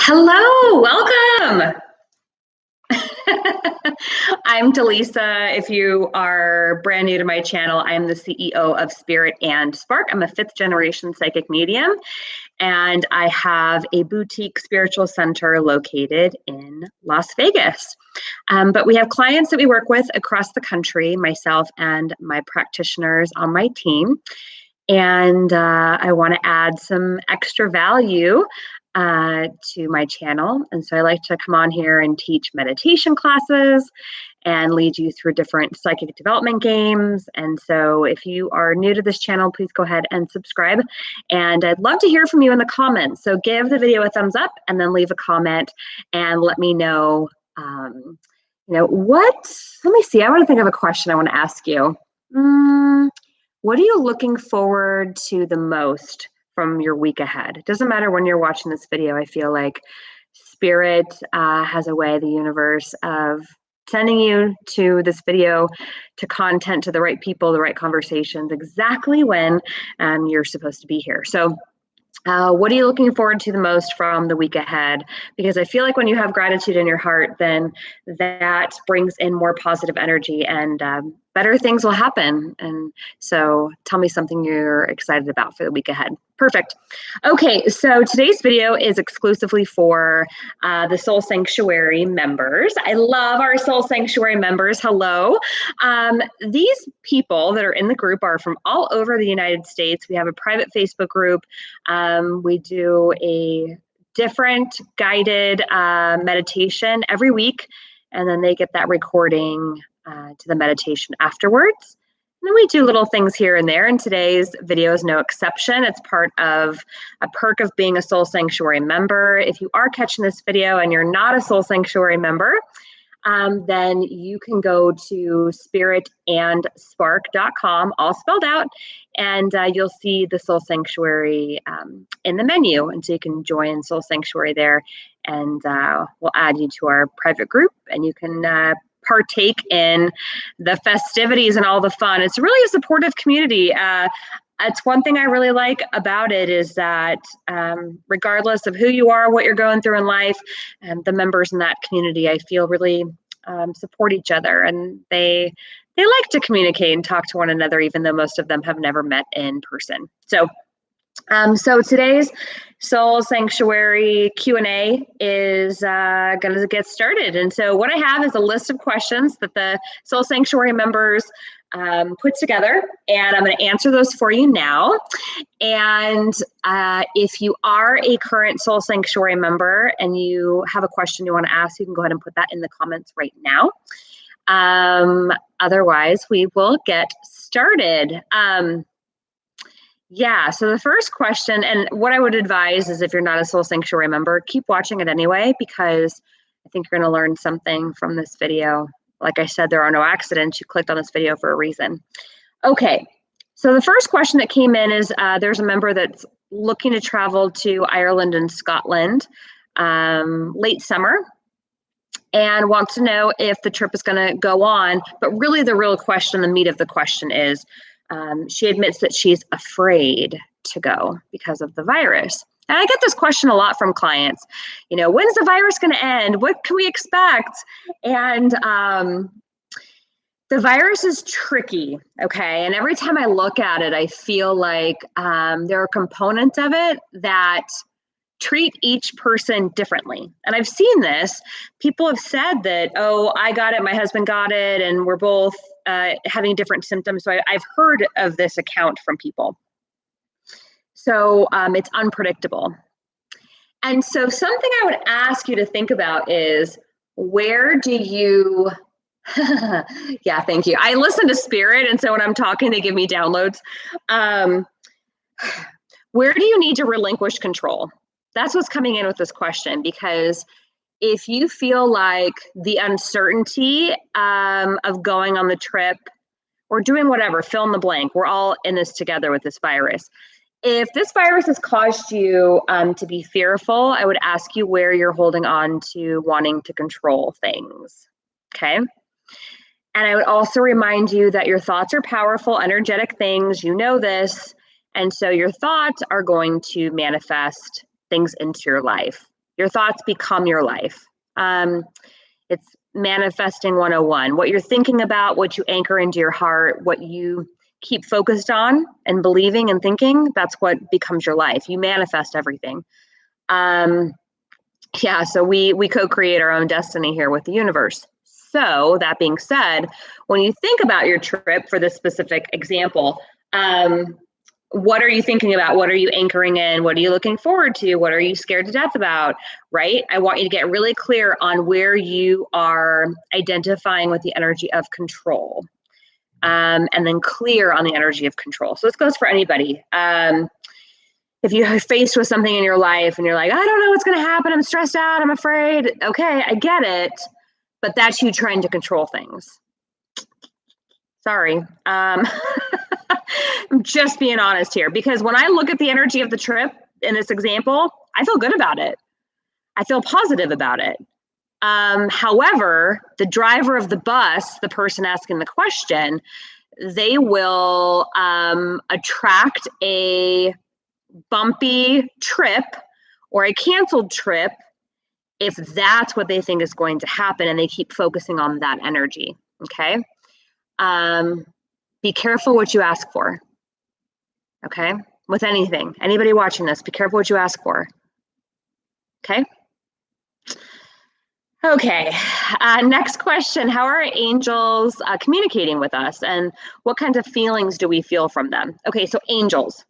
Hello, welcome. I'm Delisa. If you are brand new to my channel, I'm the CEO of Spirit and Spark. I'm a fifth generation psychic medium, and I have a boutique spiritual center located in Las Vegas. But we have clients that we work with across the country, myself and my practitioners on my team. And I want to add some extra value to my channel. And so I like to come on here and teach meditation classes and lead you through different psychic development games. And so if you are new to this channel, please go ahead and subscribe. And I'd love to hear from you in the comments. So give the video a thumbs up and then leave a comment and let me know, let me see, I want to think of a question I want to ask you. What are you looking forward to the most from your week ahead? It doesn't matter when you're watching this video. I feel like Spirit has a way, the universe, of sending you to this video, to content, to the right people, the right conversations, exactly when you're supposed to be here. So what are you looking forward to the most from the week ahead? Because I feel like when you have gratitude in your heart, then that brings in more positive energy and better things will happen. And so tell me something you're excited about for the week ahead. Perfect. Okay, so today's video is exclusively for the Soul Sanctuary members. I love our Soul Sanctuary members. Hello. These people that are in the group are from all over the United States. We have a private Facebook group. We do a different guided meditation every week, and then they get that recording to the meditation afterwards. And then we do little things here and there, and today's video is no exception. It's part of a perk of being a Soul Sanctuary member. If you are catching this video and you're not a Soul Sanctuary member, then you can go to spiritandspark.com, all spelled out, and you'll see the Soul Sanctuary in the menu. And so you can join Soul Sanctuary there, and we'll add you to our private group, and you can partake in the festivities and all the fun. It's really a supportive community. It's one thing I really like about it is that regardless of who you are, what you're going through in life, the members in that community, I feel really support each other, and they like to communicate and talk to one another, even though most of them have never met in person. So today's Soul Sanctuary Q&A is going to get started. And so what I have is a list of questions that the Soul Sanctuary members put together, and I'm going to answer those for you now. And if you are a current Soul Sanctuary member and you have a question you want to ask, you can go ahead and put that in the comments right now. Otherwise, we will get started. So the first question, and what I would advise is if you're not a Soul Sanctuary member, keep watching it anyway, because I think you're going to learn something from this video. Like I said, there are no accidents. You clicked on this video for a reason. Okay, so the first question that came in is there's a member that's looking to travel to Ireland and Scotland late summer and wants to know if the trip is going to go on. But really the real question, the meat of the question is, she admits that she's afraid to go because of the virus. And I get this question a lot from clients. When's the virus going to end? What can we expect? And the virus is tricky, okay? And every time I look at it, I feel like there are components of it that treat each person differently. And I've seen this. People have said that, oh, I got it, my husband got it, and we're both having different symptoms. So I've heard of this account from people. So it's unpredictable. And so something I would ask you to think about is, where do you, yeah, thank you. I listen to Spirit, and so when I'm talking, they give me downloads. Where do you need to relinquish control? That's what's coming in with this question, because if you feel like the uncertainty of going on the trip or doing whatever, fill in the blank, we're all in this together with this virus. If this virus has caused you to be fearful, I would ask you where you're holding on to wanting to control things, okay? And I would also remind you that your thoughts are powerful, energetic things. You know this. And so your thoughts are going to manifest things into your life. Your thoughts become your life. It's manifesting 101. What you're thinking about, what you anchor into your heart, what you keep focused on and believing and thinking, that's what becomes your life. You manifest everything. Yeah, so we co-create our own destiny here with the universe. So that being said, when you think about your trip for this specific example, what are you thinking about? What are you anchoring in? What are you looking forward to? What are you scared to death about? Right? I want you to get really clear on where you are identifying with the energy of control, and then clear on the energy of control. So this goes for anybody. If you're faced with something in your life and you're like, I don't know what's going to happen. I'm stressed out. I'm afraid. Okay, I get it. But that's you trying to control things. Sorry. I'm just being honest here, because when I look at the energy of the trip in this example, I feel good about it. I feel positive about it. However, the driver of the bus, the person asking the question, they will attract a bumpy trip or a canceled trip if that's what they think is going to happen and they keep focusing on that energy. Okay. Be careful what you ask for. Okay. With anything, anybody watching this, be careful what you ask for. Okay. Okay. Next question. How are angels communicating with us, and what kinds of feelings do we feel from them? Okay. So angels.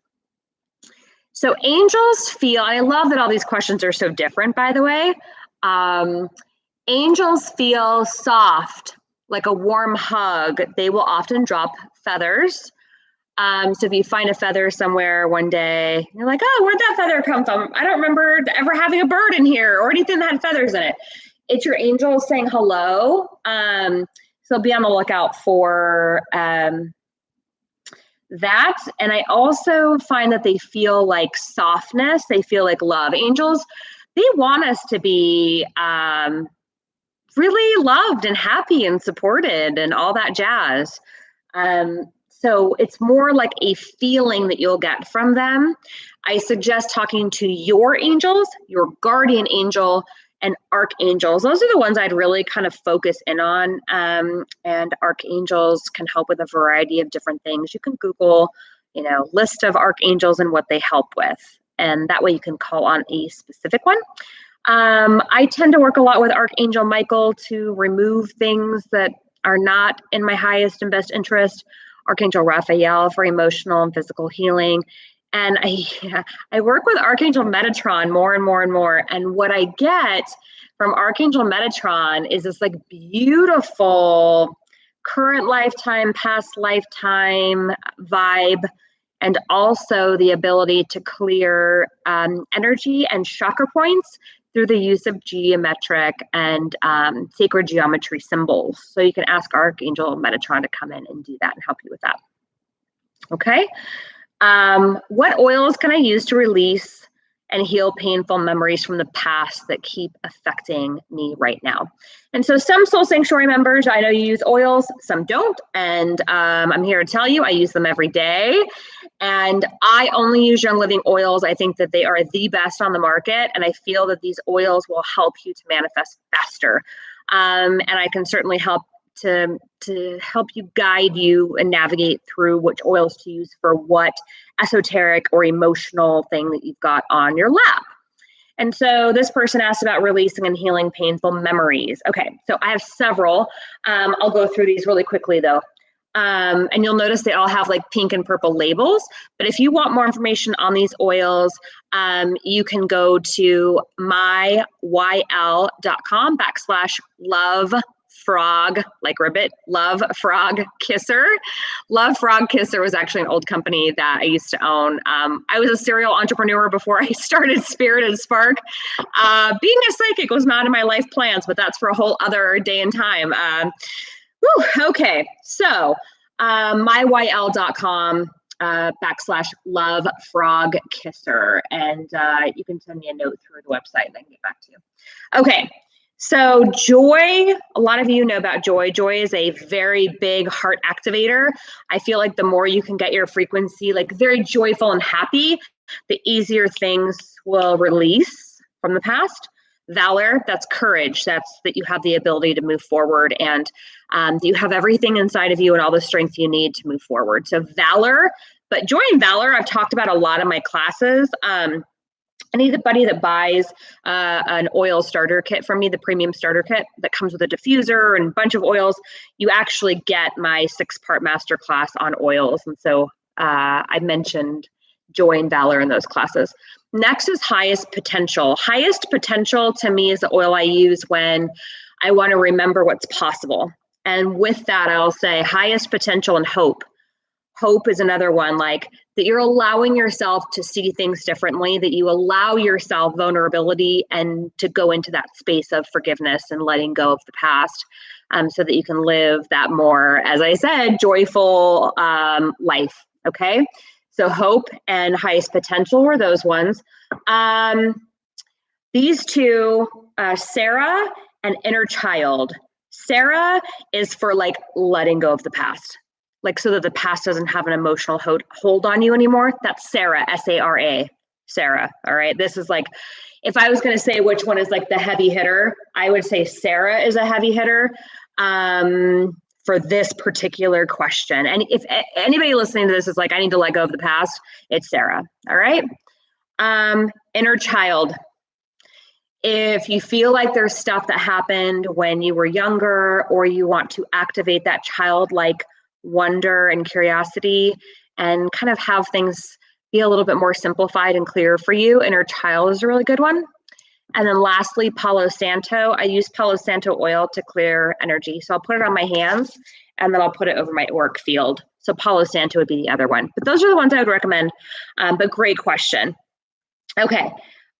So angels feel, I love that all these questions are so different, by the way. Angels feel soft, like a warm hug. They will often drop feathers. So if you find a feather somewhere one day, you're like, oh, where'd that feather come from? I don't remember ever having a bird in here or anything that had feathers in it. It's your angels saying hello. So be on the lookout for that. And I also find that they feel like softness. They feel like love. Angels, they want us to be really loved and happy and supported and all that jazz. So it's more like a feeling that you'll get from them. I suggest talking to your angels, your guardian angel, and archangels. Those are the ones I'd really kind of focus in on. And archangels can help with a variety of different things. You can Google, list of archangels and what they help with. And that way you can call on a specific one. I tend to work a lot with Archangel Michael to remove things that are not in my highest and best interest. Archangel Raphael for emotional and physical healing. And I work with Archangel Metatron more and more and more. And what I get from Archangel Metatron is this like beautiful current lifetime, past lifetime vibe, and also the ability to clear energy and chakra points through the use of geometric and sacred geometry symbols. So you can ask Archangel Metatron to come in and do that and help you with that. Okay. What oils can I use to release and heal painful memories from the past that keep affecting me right now? And so some Soul Sanctuary members, I know you use oils, some don't. And I'm here to tell you, I use them every day. And I only use Young Living oils. I think that they are the best on the market. And I feel that these oils will help you to manifest faster. And I can certainly help to help you guide you and navigate through which oils to use for what esoteric or emotional thing that you've got on your lap. And so this person asked about releasing and healing painful memories. Okay, so I have several. I'll go through these really quickly though. And you'll notice they all have like pink and purple labels. But if you want more information on these oils, you can go to myйл.com/love-frog, like ribbit, Love Frog Kisser. Love Frog Kisser was actually an old company that I used to own. I was a serial entrepreneur before I started Spirit and Spark. Being a psychic was not in my life plans, but that's for a whole other day and time. Okay, so myйл.com /love-frog-kisser, and you can send me a note through the website and I can get back to you. Okay, so joy, a lot of you know about joy. Joy is a very big heart activator. I feel like the more you can get your frequency like very joyful and happy, the easier things will release from the past. Valor, that's courage. That's that you have the ability to move forward, and you have everything inside of you and all the strength you need to move forward. So valor, but joy and valor, I've talked about a lot in my classes. Anybody that buys an oil starter kit from me, the premium starter kit that comes with a diffuser and a bunch of oils, you actually get my 6-part masterclass on oils. And so I mentioned joy and valor in those classes. Next is highest potential. Highest potential to me is the oil I use when I want to remember what's possible. And with that, I'll say highest potential and hope. Hope is another one, like that you're allowing yourself to see things differently, that you allow yourself vulnerability and to go into that space of forgiveness and letting go of the past, so that you can live that more, as I said, joyful life. Okay. So hope and highest potential were those ones. These two, Sarah and inner child. Sarah is for like letting go of the past, like so that the past doesn't have an emotional hold on you anymore. That's Sarah, S-A-R-A, Sarah. All right. This is like, if I was going to say which one is like the heavy hitter, I would say Sarah is a heavy hitter for this particular question. And if anybody listening to this is like, I need to let go of the past, it's Sarah. All right. Inner child. If you feel like there's stuff that happened when you were younger, or you want to activate that childlike wonder and curiosity and kind of have things be a little bit more simplified and clear for you, inner child is a really good one. And then lastly, Palo Santo. I use Palo Santo oil to clear energy. So I'll put it on my hands and then I'll put it over my auric field. So Palo Santo would be the other one. But those are the ones I would recommend. But great question. Okay.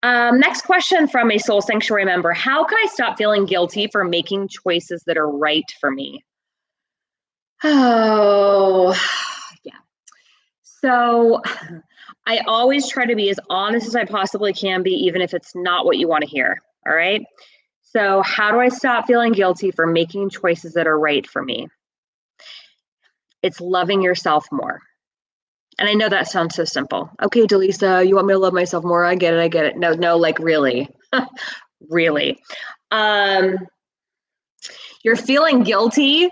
Next question from a Soul Sanctuary member. How can I stop feeling guilty for making choices that are right for me? Oh, yeah. So I always try to be as honest as I possibly can be, even if it's not what you want to hear. All right. So how do I stop feeling guilty for making choices that are right for me? It's loving yourself more. And I know that sounds so simple. Okay, Delisa, you want me to love myself more? I get it. No, like really, really. You're feeling guilty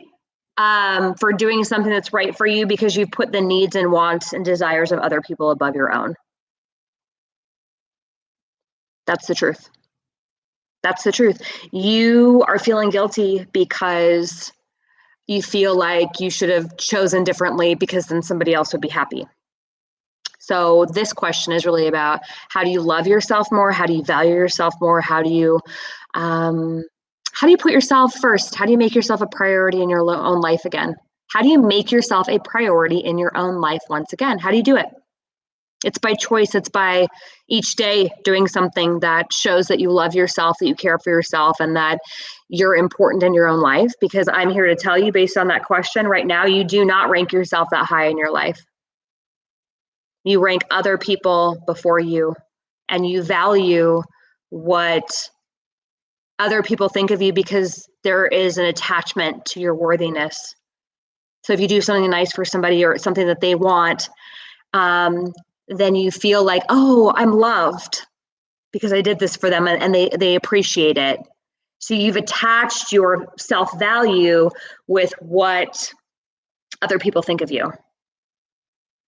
for doing something that's right for you because you put the needs and wants and desires of other people above your own. That's the truth. That's the truth. You are feeling guilty because you feel like you should have chosen differently because then somebody else would be happy. So this question is really about, how do you love yourself more? How do you value yourself more? How do you put yourself first? How do you make yourself a priority in your own life again? How do you make yourself a priority in your own life once again? How do you do it? It's by choice. It's by each day doing something that shows that you love yourself, that you care for yourself, and that you're important in your own life. Because I'm here to tell you, based on that question right now, you do not rank yourself that high in your life. You rank other people before you, and you value what other people think of you because there is an attachment to your worthiness. So if you do something nice for somebody or something that they want, then you feel like, oh, I'm loved because I did this for them, and they appreciate it. So you've attached your self-value with what other people think of you.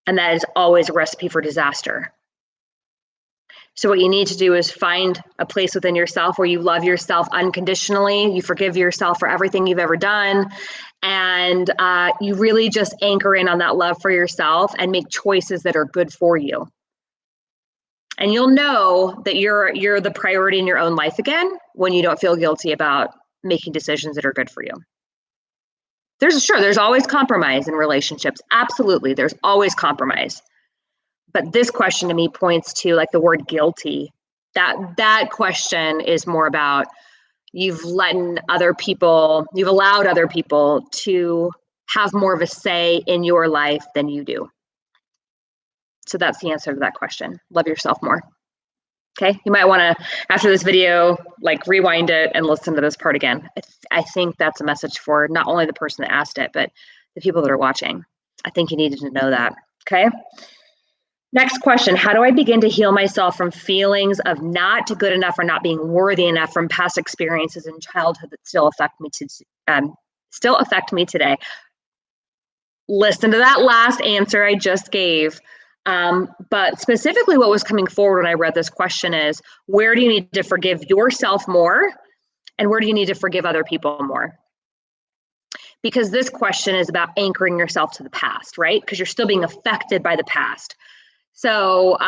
And that is always a recipe for disaster. So what you need to do is find a place within yourself where you love yourself unconditionally, you forgive yourself for everything you've ever done, and you really just anchor in on that love for yourself and make choices that are good for you. And you'll know that you're the priority in your own life again when you don't feel guilty about making decisions that are good for you. There's always compromise in relationships. Absolutely, there's always compromise. But this question to me points to like the word guilty. That question is more about you've allowed other people to have more of a say in your life than you do. So that's the answer to that question. Love yourself more. Okay, you might want to, after this video, like rewind it and listen to this part again. I think that's a message for not only the person that asked it, but the people that are watching. I think you needed to know that. Okay. Next question. How do I begin to heal myself from feelings of not good enough or not being worthy enough from past experiences in childhood that still affect me today? Listen to that last answer I just gave. But specifically what was coming forward when I read this question is, where do you need to forgive yourself more? And where do you need to forgive other people more? Because this question is about anchoring yourself to the past, right? Because you're still being affected by the past. So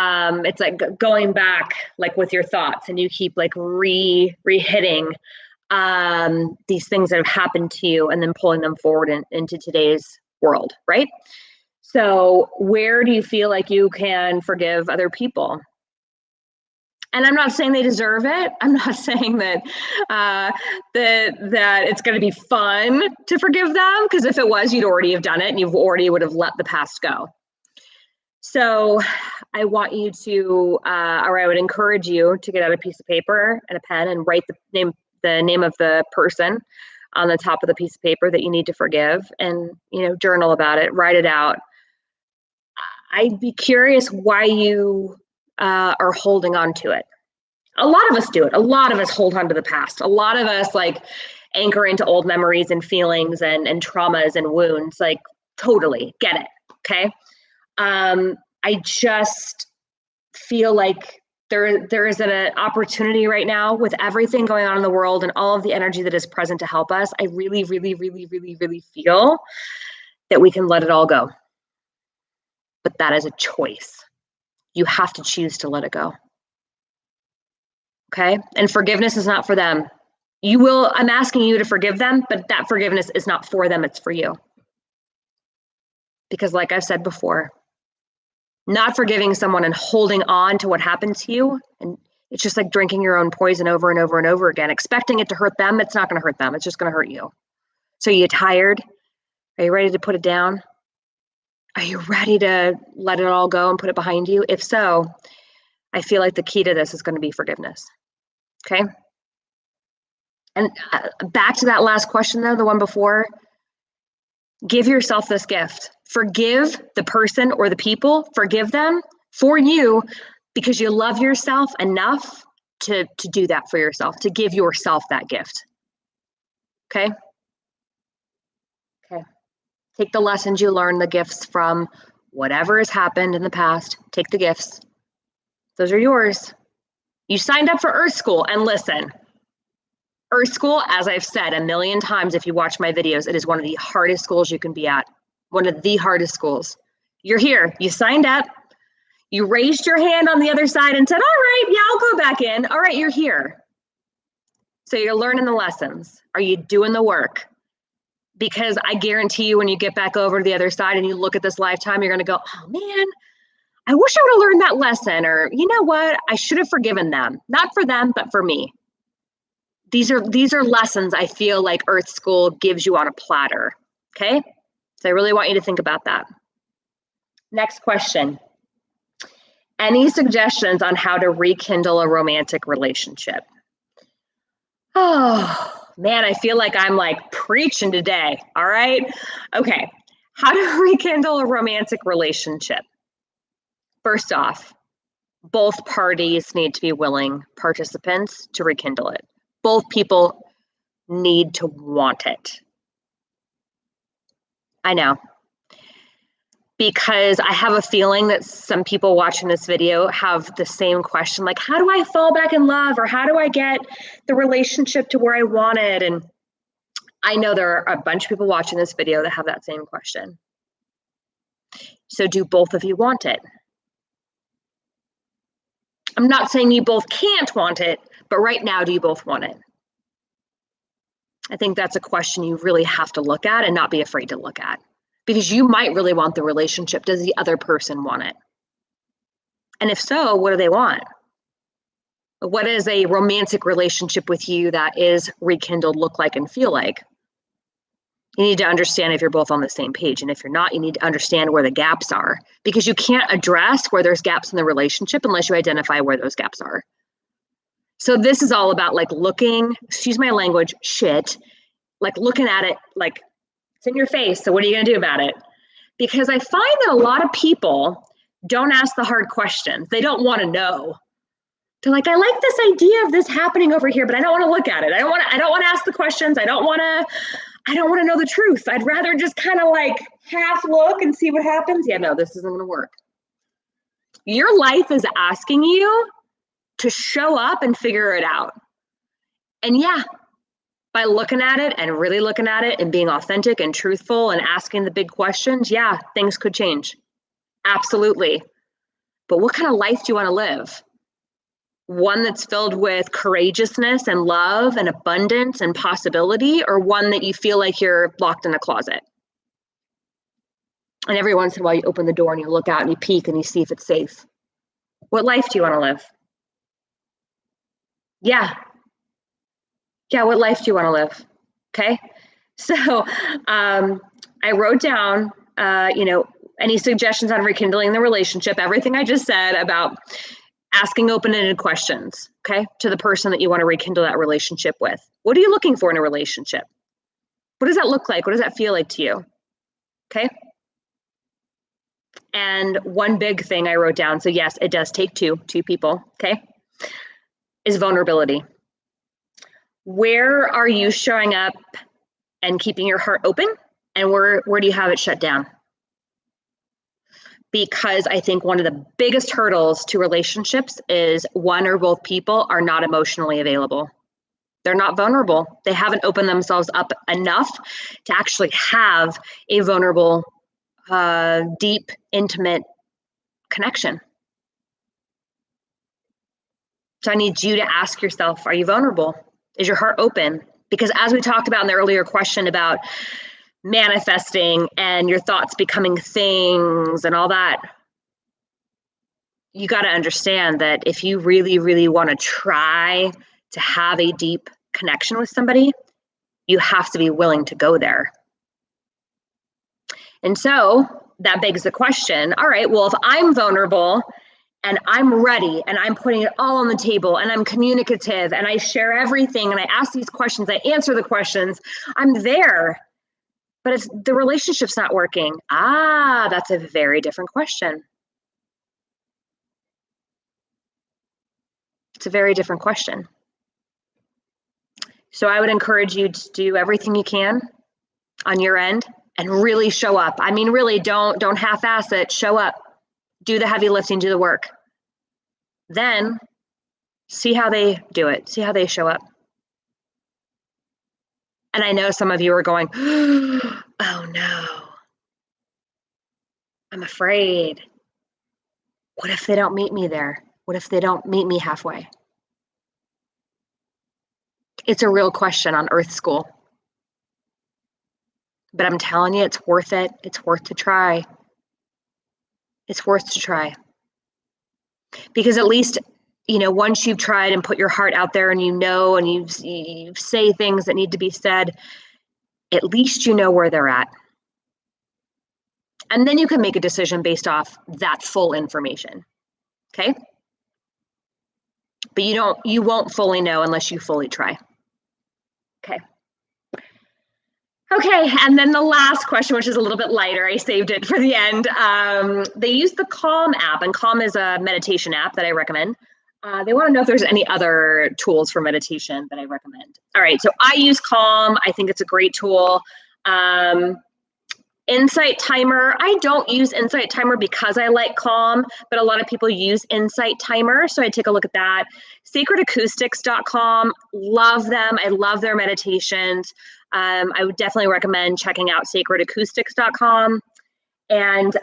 it's like going back, like with your thoughts, and you keep like re-hitting these things that have happened to you, and then pulling them forward into today's world, right? So where do you feel like you can forgive other people? And I'm not saying they deserve it. I'm not saying that that it's going to be fun to forgive them, because if it was, you'd already have done it, and you've already would have let the past go. So I want you to, or I would encourage you to get out a piece of paper and a pen and write the name of the person on the top of the piece of paper that you need to forgive, and journal about it, write it out. I'd be curious why you are holding on to it. A lot of us do it. A lot of us hold on to the past. A lot of us like anchor into old memories and feelings and traumas and wounds. Like, totally get it. Okay. I just feel like there is an opportunity right now with everything going on in the world and all of the energy that is present to help us. I really, really, really, really, really feel that we can let it all go. But that is a choice. You have to choose to let it go. Okay? And forgiveness is not for them. I'm asking you to forgive them, but that forgiveness is not for them, it's for you. Because like I've said before, not forgiving someone and holding on to what happened to you, and it's just like drinking your own poison over and over and over again, expecting it to hurt them. It's not going to hurt them. It's just going to hurt you. So are you tired? Are you ready to put it down? Are you ready to let it all go and put it behind you? If so, I feel like the key to this is going to be forgiveness. Okay? And back to that last question, though, the one before, give yourself this gift. Forgive the person or the people, forgive them for you, because you love yourself enough to do that for yourself, to give yourself that gift. Okay? Okay. Take the lessons you learn, the gifts from whatever has happened in the past. Take the gifts. Those are yours. You signed up for Earth School, and listen, Earth School, as I've said a million times, if you watch my videos, it is one of the hardest schools you can be at. One of the hardest schools. You're here. You signed up. You raised your hand on the other side and said, all right, yeah, I'll go back in. All right, you're here. So you're learning the lessons. Are you doing the work? Because I guarantee you, when you get back over to the other side and you look at this lifetime, you're going to go, oh man, I wish I would have learned that lesson. Or, you know what? I should have forgiven them. Not for them, but for me. These are lessons I feel like Earth School gives you on a platter. Okay? So I really want you to think about that. Next question. Any suggestions on how to rekindle a romantic relationship? Oh, man, I feel like I'm like preaching today. All right. Okay. How to rekindle a romantic relationship? First off, both parties need to be willing participants to rekindle it. Both people need to want it. I know. Because I have a feeling that some people watching this video have the same question, like, how do I fall back in love? Or how do I get the relationship to where I want it? And I know there are a bunch of people watching this video that have that same question. So do both of you want it? I'm not saying you both can't want it, but right now, do you both want it? I think that's a question you really have to look at and not be afraid to look at. Because you might really want the relationship. Does the other person want it? And if so, what do they want? What does a romantic relationship with you that is rekindled look like and feel like? You need to understand if you're both on the same page. And if you're not, you need to understand where the gaps are. Because you can't address where there's gaps in the relationship unless you identify where those gaps are. So this is all about like looking, excuse my language, shit, like looking at it like, it's in your face. So what are you going to do about it? Because I find that a lot of people Don't ask the hard questions. They don't want to know. They're like, I like this idea of this happening over here, but I don't want to look at it. I don't want to ask the questions. I don't want to know the truth. I'd rather just kind of like half look and see what happens. Yeah, no, this isn't going to work. Your life is asking you to show up and figure it out. And yeah, by looking at it and really looking at it and being authentic and truthful and asking the big questions, yeah, things could change. Absolutely. But what kind of life do you want to live? One that's filled with courageousness and love and abundance and possibility, or one that you feel like you're locked in a closet? And every once in a while you open the door and you look out and you peek and you see if it's safe. What life do you want to live? Yeah, what life do you want to live? Okay. So I wrote down, any suggestions on rekindling the relationship, everything I just said about asking open-ended questions, okay, to the person that you want to rekindle that relationship with. What are you looking for in a relationship? What does that look like? What does that feel like to you? Okay. And one big thing I wrote down, so yes, it does take two people, okay, is vulnerability. Where are you showing up and keeping your heart open? And where do you have it shut down? Because I think one of the biggest hurdles to relationships is one or both people are not emotionally available. They're not vulnerable. They haven't opened themselves up enough to actually have a vulnerable, deep, intimate connection. So I need you to ask yourself, are you vulnerable? Is your heart open? Because as we talked about in the earlier question about manifesting and your thoughts becoming things and all that, you got to understand that if you really, really want to try to have a deep connection with somebody, you have to be willing to go there. And so that begs the question, all right, well, if I'm vulnerable and I'm ready and I'm putting it all on the table and I'm communicative and I share everything and I ask these questions, I answer the questions, I'm there, but if the relationship's not working, that's a very different question. It's a very different question. So I would encourage you to do everything you can on your end and really show up. I mean, really don't half-ass it, show up, do the heavy lifting, do the work. Then see how they do it, see how they show up. And I know some of you are going, oh no, I'm afraid. What if they don't meet me there? What if they don't meet me halfway? It's a real question on Earth School. But I'm telling you, it's worth it. It's worth to try. It's worth to try. Because at least, once you've tried and put your heart out there and and you say things that need to be said, at least you know where they're at. And then you can make a decision based off that full information. Okay? But you won't fully know unless you fully try. Okay, and then the last question, which is a little bit lighter, I saved it for the end. They use the Calm app, and Calm is a meditation app that I recommend. They want to know if there's any other tools for meditation that I recommend. All right, so I use Calm. I think it's a great tool. Insight Timer, I don't use Insight Timer because I like Calm, but a lot of people use Insight Timer, so I take a look at that. Sacredacoustics.com, love them. I love their meditations. I would definitely recommend checking out sacredacoustics.com. And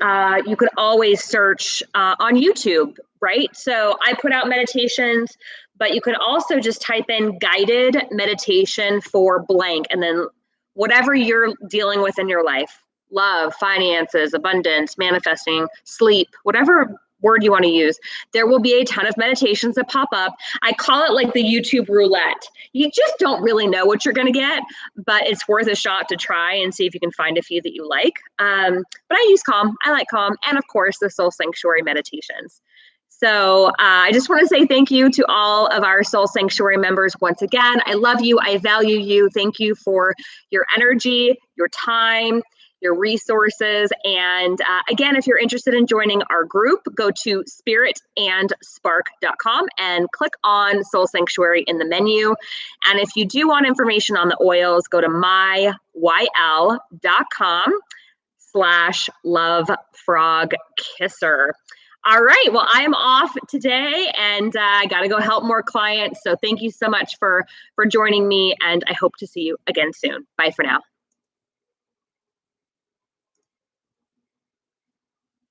you could always search on YouTube, right? So I put out meditations, but you could also just type in guided meditation for blank, and then whatever you're dealing with in your life, love, finances, abundance, manifesting, sleep, whatever word you want to use, there will be a ton of meditations that pop up. I call it like the YouTube roulette. You just don't really know what you're going to get, but it's worth a shot to try and see if you can find a few that you like. But I use Calm. I like Calm. And of course, the Soul Sanctuary meditations. So I just want to say thank you to all of our Soul Sanctuary members once again. I love you. I value you. Thank you for your energy, your time, your resources. And again, if you're interested in joining our group, go to spiritandspark.com and click on Soul Sanctuary in the menu. And if you do want information on the oils, go to myyl.com/lovefrogkisser. All right, well, I'm off today and I got to go help more clients. So thank you so much for joining me, and I hope to see you again soon. Bye for now.